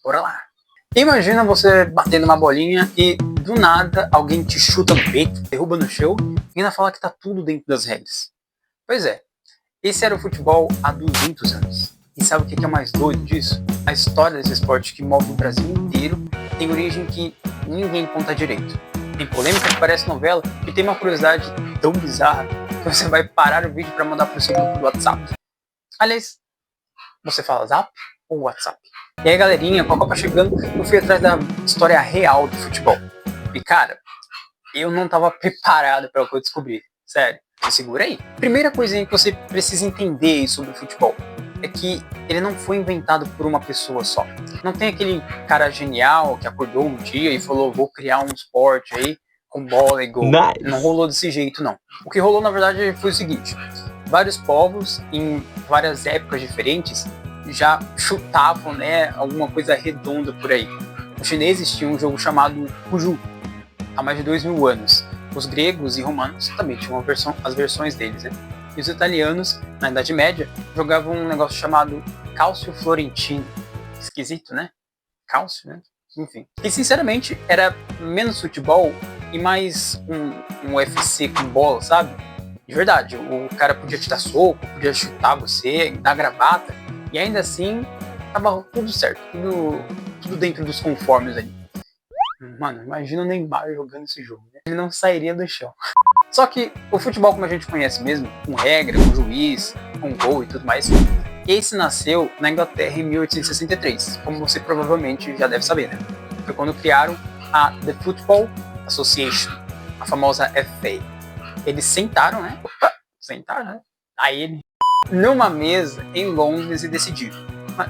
Bora lá. Imagina você batendo uma bolinha e do nada alguém te chuta no peito, derruba no chão e ainda fala que tá tudo dentro das regras. Pois é, esse era o futebol há 200 anos. E sabe o que é mais doido disso? A história desse esporte que move o Brasil inteiro tem origem que ninguém conta direito. Tem polêmica que parece novela e tem uma curiosidade tão bizarra que você vai parar o vídeo para mandar pro seu grupo do WhatsApp. Aliás, você fala Zap ou WhatsApp? E aí, galerinha, com a Copa chegando, eu fui atrás da história real do futebol. E, cara, eu não tava preparado para o que eu descobri. Sério, se segura aí. Primeira coisinha que você precisa entender sobre o futebol é que ele não foi inventado por uma pessoa só. Não tem aquele cara genial que acordou um dia e falou, vou criar um esporte aí com bola e gol. Nice. Não rolou desse jeito, não. O que rolou, na verdade, foi o seguinte. Vários povos, em várias épocas diferentes, já chutavam, né, alguma coisa redonda por aí. Os chineses tinham um jogo chamado Cuju, há mais de 2000 anos. Os gregos e romanos também tinham as versões deles, né? E os italianos, na Idade Média, jogavam um negócio chamado Calcio Florentino. Esquisito, né? Cálcio, né? Enfim. E, sinceramente, era menos futebol e mais um UFC com bola, sabe? De verdade, o cara podia te dar soco, podia chutar você, dar gravata, e ainda assim, tava tudo certo, tudo dentro dos conformes ali. Mano, imagina o Neymar jogando esse jogo, né? Ele não sairia do chão. Só que o futebol como a gente conhece mesmo, com regra, com juiz, com gol e tudo mais, esse nasceu na Inglaterra em 1863, como você provavelmente já deve saber, né? Foi quando criaram a The Football Association, a famosa FA. Eles sentaram, né? Sentaram, né? Aí numa mesa em Londres e decidiram. Mas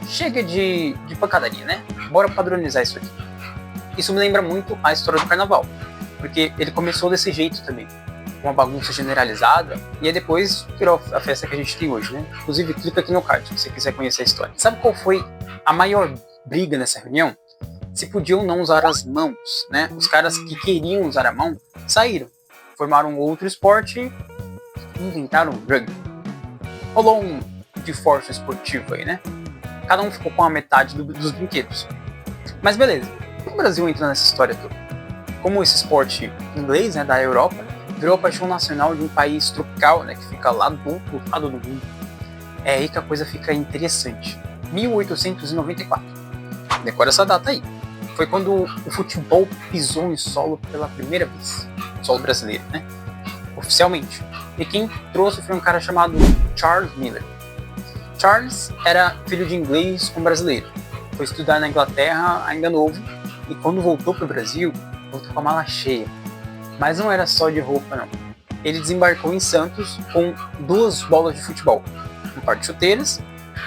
chega de pancadaria, né? Bora padronizar isso aqui. Isso me lembra muito a história do carnaval, porque ele começou desse jeito também, uma bagunça generalizada, e aí depois virou a festa que a gente tem hoje, né? Inclusive, clica aqui no card se você quiser conhecer a história. Sabe qual foi a maior briga nessa reunião? Se podiam não usar as mãos, né? Os caras que queriam usar a mão saíram, formaram outro esporte e inventaram o rugby. Rolou um divórcio esportivo aí, né? Cada um ficou com a metade dos brinquedos. Mas beleza. O Brasil entra nessa história toda. Como esse esporte inglês, né, da Europa, virou a paixão nacional de um país tropical, né, que fica lá do outro lado do mundo. É aí que a coisa fica interessante. 1894. Decora essa data aí. Foi quando o futebol pisou em solo pela primeira vez. Solo brasileiro, né? Oficialmente. E quem trouxe foi um cara chamado Charles Miller. Charles era filho de inglês com brasileiro. Foi estudar na Inglaterra ainda novo. E quando voltou para o Brasil, voltou com a mala cheia. Mas não era só de roupa, não. Ele desembarcou em Santos com 2 bolas de futebol, um par de chuteiras,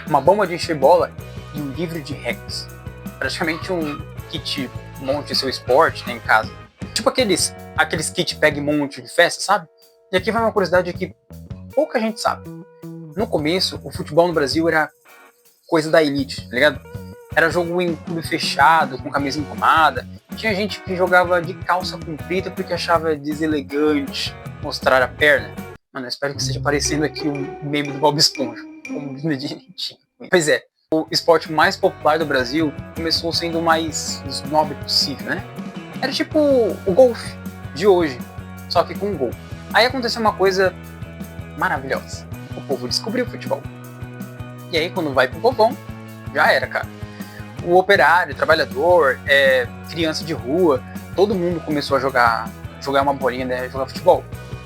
uma bomba de encher bola e um livro de regras. Praticamente um kit monte seu esporte, né, em casa. Tipo aqueles kit pega e monte de festa, sabe? E aqui vai uma curiosidade que pouca gente sabe. No começo, o futebol no Brasil era coisa da elite, tá ligado? Era jogo em clube fechado, com camisa engomada. Tinha gente que jogava de calça comprida porque achava deselegante mostrar a perna. Mano, eu espero que esteja aparecendo aqui um meme do Bob Esponja, combina direitinho. Pois é, o esporte mais popular do Brasil começou sendo o mais nobre possível, né? Era tipo o golfe de hoje, só que com gol. Aí aconteceu uma coisa maravilhosa. O povo descobriu o futebol. E aí, quando vai pro povão, já era, cara. O operário, o trabalhador, criança de rua, todo mundo começou a jogar uma bolinha, né, jogar futebol.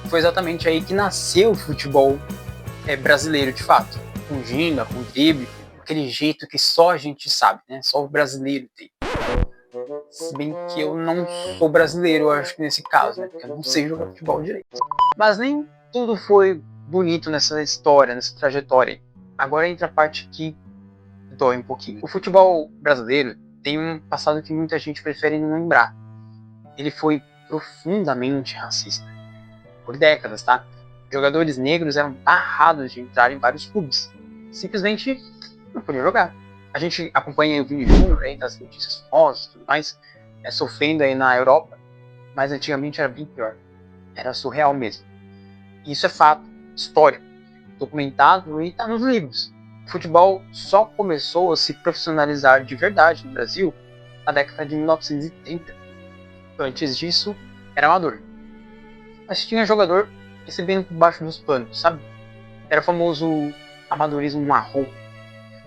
Foi exatamente aí que nasceu o futebol brasileiro, de fato. Com ginga, com drible, aquele jeito que só a gente sabe, né? Só o brasileiro tem. Se bem que eu não sou brasileiro, eu acho que nesse caso, né? Porque eu não sei jogar futebol direito. Mas nem tudo foi bonito nessa história, nessa trajetória. Agora entra a parte que dói um pouquinho. O futebol brasileiro tem um passado que muita gente prefere não lembrar. Ele foi profundamente racista. Por décadas, tá? Jogadores negros eram barrados de entrar em vários clubes. Simplesmente não podiam jogar. A gente acompanha o Vini Júnior aí das notícias famosas e tudo mais, sofrendo aí na Europa, mas antigamente era bem pior. Era surreal mesmo. E isso é fato, histórico, documentado e tá nos livros. O futebol só começou a se profissionalizar de verdade no Brasil na década de 1930. Antes disso, era amador. Mas tinha jogador recebendo por baixo dos panos, sabe? Era o famoso amadorismo marrom.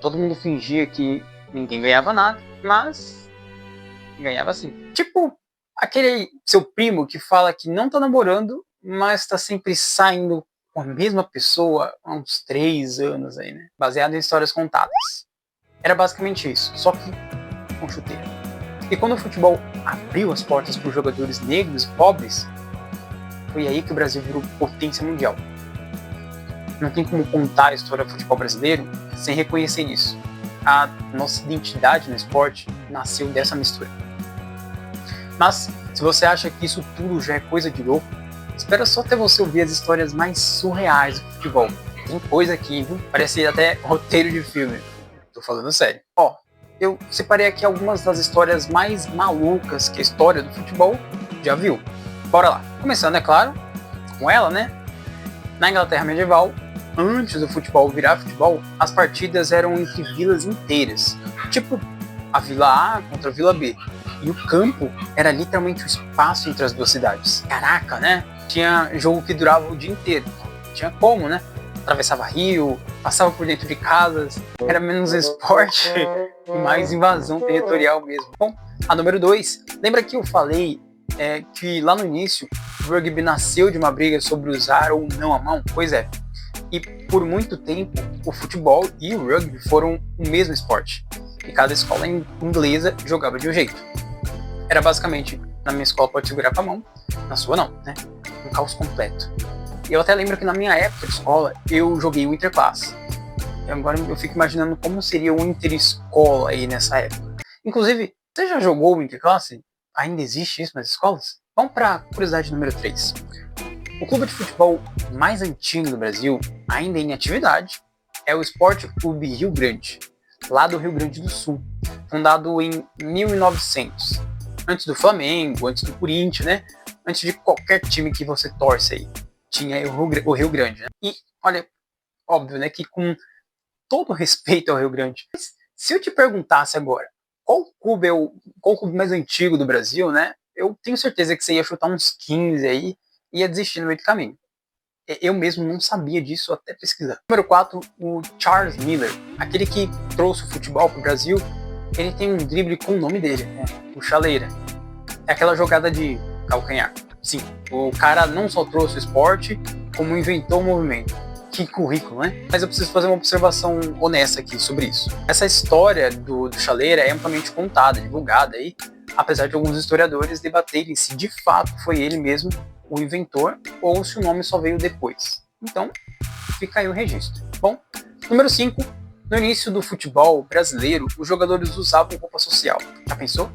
Todo mundo fingia que ninguém ganhava nada, mas ganhava sim. Tipo aquele seu primo que fala que não tá namorando, mas tá sempre saindo com a mesma pessoa há uns 3 anos aí, né? Baseado em histórias contadas. Era basicamente isso, só que com chuteira. E quando o futebol abriu as portas para os jogadores negros e pobres, foi aí que o Brasil virou potência mundial. Não tem como contar a história do futebol brasileiro sem reconhecer isso. A nossa identidade no esporte nasceu dessa mistura. Mas, se você acha que isso tudo já é coisa de louco, espera só até você ouvir as histórias mais surreais do futebol. Tem coisa aqui, viu? Parece até roteiro de filme. Tô falando sério. Eu separei aqui algumas das histórias mais malucas que a história do futebol já viu. Bora lá. Começando, é claro, com ela, né? Na Inglaterra medieval, antes do futebol virar futebol, as partidas eram entre vilas inteiras. Tipo, a Vila A contra a Vila B. E o campo era literalmente o espaço entre as duas cidades. Caraca, né? Tinha jogo que durava o dia inteiro. Tinha como, né? Atravessava rio, passava por dentro de casas. Era menos esporte e mais invasão territorial mesmo. Bom, a número 2. Lembra que eu falei que lá no início o rugby nasceu de uma briga sobre usar ou não a mão? Pois é. E por muito tempo o futebol e o rugby foram o mesmo esporte. E cada escola inglesa jogava de um jeito. Era basicamente, na minha escola pode segurar com a mão, na sua não, né? Um caos completo. E eu até lembro que na minha época de escola eu joguei o interclasse. E agora eu fico imaginando como seria o interescola aí nessa época. Inclusive, você já jogou o interclasse? Ainda existe isso nas escolas? Vamos para curiosidade número 3. O clube de futebol mais antigo do Brasil, ainda em atividade, é o Esporte Clube Rio Grande, lá do Rio Grande do Sul, fundado em 1900. Antes do Flamengo, antes do Corinthians, né? Antes de qualquer time que você torce aí. Tinha o Rio Grande, né? E, olha, óbvio, né, que com todo respeito ao Rio Grande, se eu te perguntasse agora, qual clube mais antigo do Brasil, né? Eu tenho certeza que você ia chutar uns 15 aí e ia desistir no meio do caminho. Eu mesmo não sabia disso até pesquisar. Número 4, o Charles Miller, aquele que trouxe o futebol para o Brasil. Ele tem um drible com o nome dele, né? O chaleira. É aquela jogada de calcanhar. Sim, o cara não só trouxe o esporte, como inventou o movimento. Que currículo, né? Mas eu preciso fazer uma observação honesta aqui sobre isso. Essa história do chaleira é amplamente contada, divulgada aí, apesar de alguns historiadores debaterem se de fato foi ele mesmo o inventor ou se o nome só veio depois. Então, fica aí o registro. Bom, número 5. No início do futebol brasileiro, os jogadores usavam roupa social. Já pensou?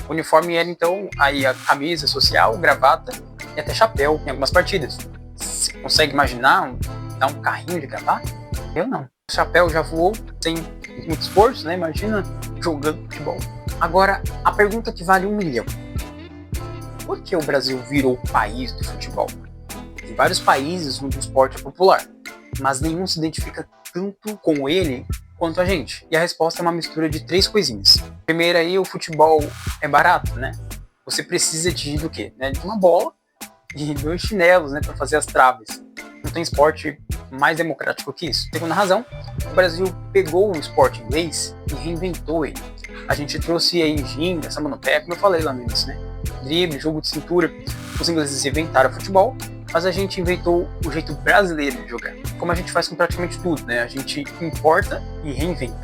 O uniforme era então aí a camisa social, gravata e até chapéu em algumas partidas. Você consegue imaginar dar um carrinho de gravata? Eu não. O chapéu já voou sem muito esforço, né? Imagina jogando futebol. Agora, a pergunta que vale 1 milhão. Por que o Brasil virou o país do futebol? Tem vários países onde o esporte é popular, mas nenhum se identifica tanto com ele quanto a gente. E a resposta é uma mistura de 3 coisinhas. Primeiro aí, o futebol é barato, né? Você precisa de o quê? Né? De uma bola e 2 chinelos, né, para fazer as traves. Não tem esporte mais democrático que isso. Segunda razão, o Brasil pegou o esporte inglês e reinventou ele. A gente trouxe aí ginga, samba no pé, como eu falei lá no início, né? Drible, jogo de cintura. Os ingleses inventaram o futebol, mas a gente inventou o jeito brasileiro de jogar. Como a gente faz com praticamente tudo, né? A gente importa e reinventa.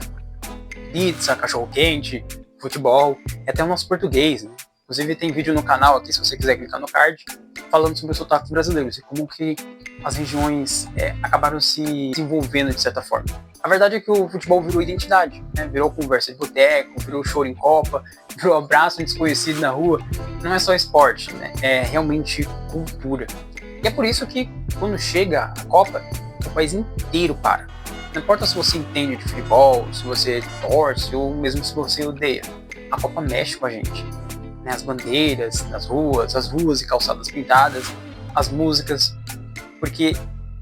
Pizza, cachorro-quente, futebol, e até o nosso português, né? Inclusive tem vídeo no canal aqui, se você quiser clicar no card, falando sobre os sotaques brasileiros e como que as regiões acabaram se desenvolvendo de certa forma. A verdade é que o futebol virou identidade, né? Virou conversa de boteco, virou choro em copa, virou abraço em desconhecido na rua. Não é só esporte, né? É realmente cultura. E é por isso que quando chega a Copa, o país inteiro para. Não importa se você entende de futebol, se você torce ou mesmo se você odeia. A Copa mexe com a gente. As bandeiras das ruas, as ruas e calçadas pintadas, as músicas, porque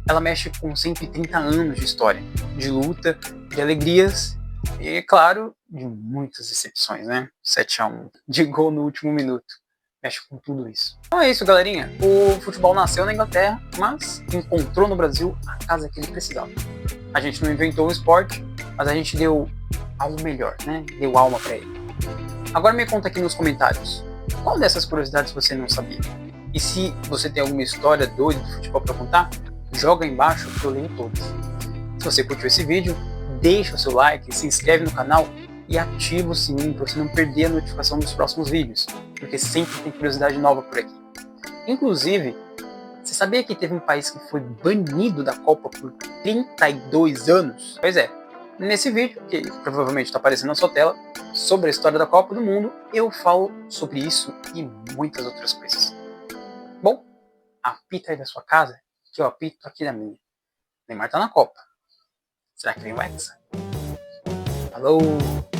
ela mexe com 130 anos de história, de luta de alegrias e, claro, de muitas decepções, né? 7-1 de gol no último minuto. Mexe com tudo isso. Então é isso, galerinha. O futebol nasceu na Inglaterra, mas encontrou no Brasil a casa que ele precisava. A gente não inventou o esporte, mas a gente deu algo melhor, né? Deu alma para ele. Agora me conta aqui nos comentários, qual dessas curiosidades você não sabia? E se você tem alguma história doida de futebol para contar, joga aí embaixo que eu leio todas. Se você curtiu esse vídeo, deixa o seu like, se inscreve no canal e ativa o sininho para você não perder a notificação dos próximos vídeos, porque sempre tem curiosidade nova por aqui. Inclusive, você sabia que teve um país que foi banido da Copa por 32 anos? Pois é, nesse vídeo, que provavelmente está aparecendo na sua tela, sobre a história da Copa do Mundo, eu falo sobre isso e muitas outras coisas. Bom, apita aí da sua casa, que eu apito aqui da minha. Neymar tá na Copa. Será que vem o Hexa? Falou!